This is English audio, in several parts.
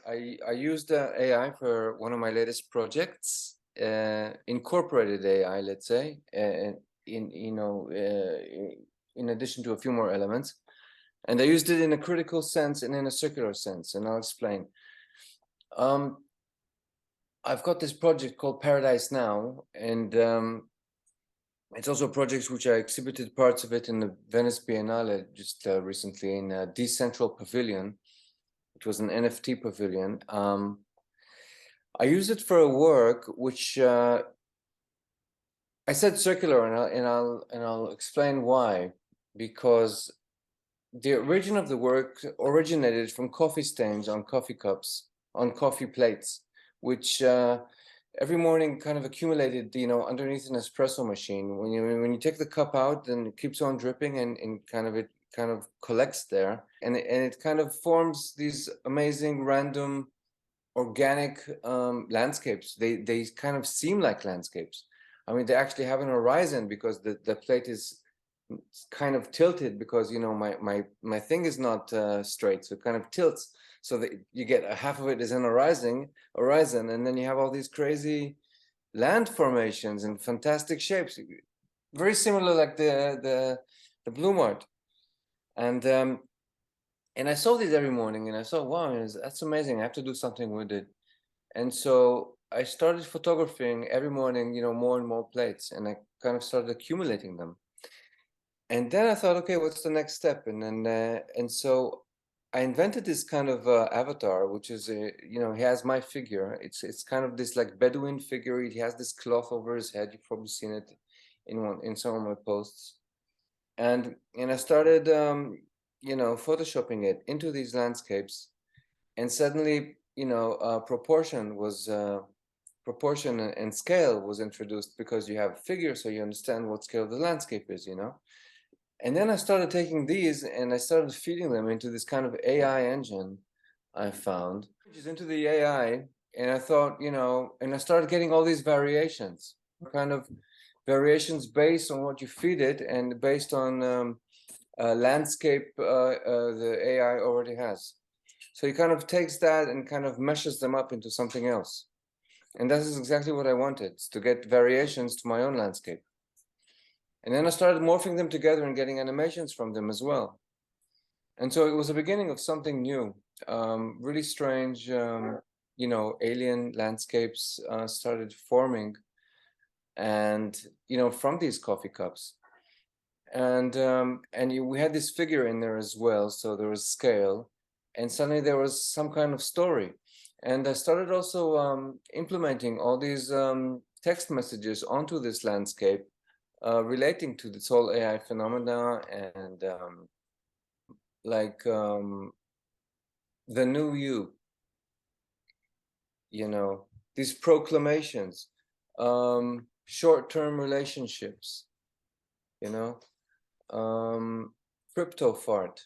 I used AI for one of my latest projects, incorporated AI, let's say, in addition to a few more elements, and I used it in a critical sense and in a circular sense, and I'll explain. I've got this project called Paradise Now, and it's also a project which I exhibited parts of it in the Venice Biennale just recently in a Decentral Pavilion. It was an NFT pavilion. I used it for a work which I said circular, and I'll explain why. Because the origin of the work originated from coffee stains on coffee cups, on coffee plates, which every morning kind of accumulated, underneath an espresso machine. When you take the cup out, then it keeps on dripping, and it kind of collects there, and it kind of forms these amazing random organic landscapes. They kind of seem like landscapes. I mean, they actually have an horizon because the plate is kind of tilted, because my thing is not straight, so it kind of tilts, so that you get half of it is an horizon, and then you have all these crazy land formations and fantastic shapes, very similar like the Bloom art. And I saw these every morning, and I thought, wow, that's amazing. I have to do something with it. And so I started photographing every morning, more and more plates, and I kind of started accumulating them. And then I thought, okay, what's the next step? And so I invented this kind of avatar, which is, he has my figure. It's kind of this like Bedouin figure. He has this cloth over his head. You've probably seen it in some of my posts. And I started, photoshopping it into these landscapes, and suddenly, proportion and scale was introduced, because you have a figure, so you understand what scale the landscape is, And then I started taking these and I started feeding them into this kind of AI engine I found, which is into the AI. And I thought, and I started getting all these variations, kind of variations based on what you feed it, and based on landscape the AI already has. So he kind of takes that and kind of meshes them up into something else. And that is exactly what I wanted, to get variations to my own landscape. And then I started morphing them together and getting animations from them as well. And so it was the beginning of something new, really strange, alien landscapes started forming, and, from these coffee cups. And we had this figure in there as well, so there was scale, and suddenly there was some kind of story. And I started also implementing all these text messages onto this landscape, relating to this whole AI phenomena, and the new you, these proclamations, short-term relationships, crypto fart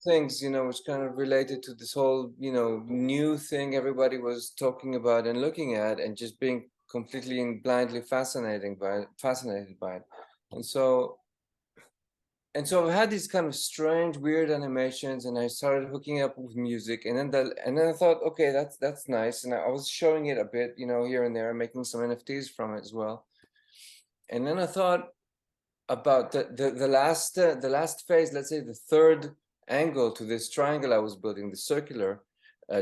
things, which kind of related to this whole, new thing everybody was talking about and looking at, and just being completely and blindly fascinated by it. And so I've had these kind of strange, weird animations, and I started hooking up with music, and then I thought, okay, that's nice. And I was showing it a bit, here and there, making some NFTs from it as well. And then I thought about the last phase, let's say the third angle to this triangle I was building, the circular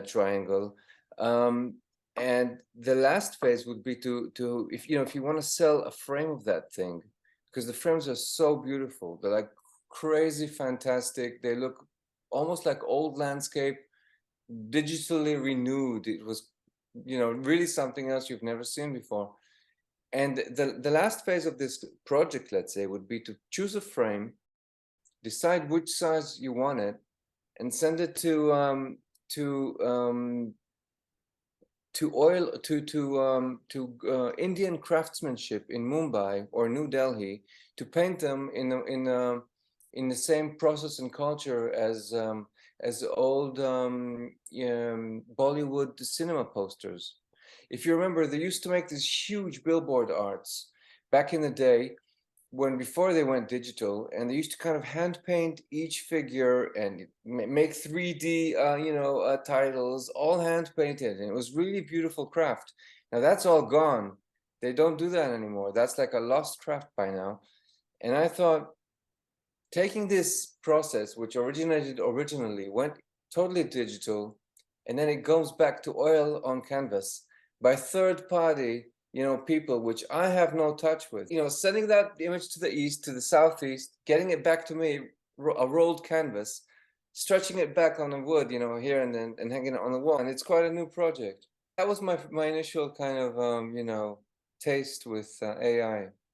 triangle. And the last phase would be to if you want to sell a frame of that thing, because the frames are so beautiful, they're like crazy fantastic, they look almost like old landscape, digitally renewed. It was, really something else you've never seen before. And the last phase of this project, let's say, would be to choose a frame, decide which size you want it, and send it to Indian craftsmanship in Mumbai or New Delhi, to paint them in the same process and culture as old Bollywood cinema posters. If you remember, they used to make these huge billboard arts back in the day, when before they went digital, and they used to kind of hand paint each figure and make 3D, titles, all hand painted, and it was really beautiful craft. Now that's all gone. They don't do that anymore. That's like a lost craft by now. And I thought, taking this process, which originated originally, went totally digital, and then it goes back to oil on canvas by third party, people which I have no touch with. Sending that image to the east, to the southeast, getting it back to me, a rolled canvas, stretching it back on the wood, here and then, and hanging it on the wall. And it's quite a new project. That was my initial kind of, taste with AI.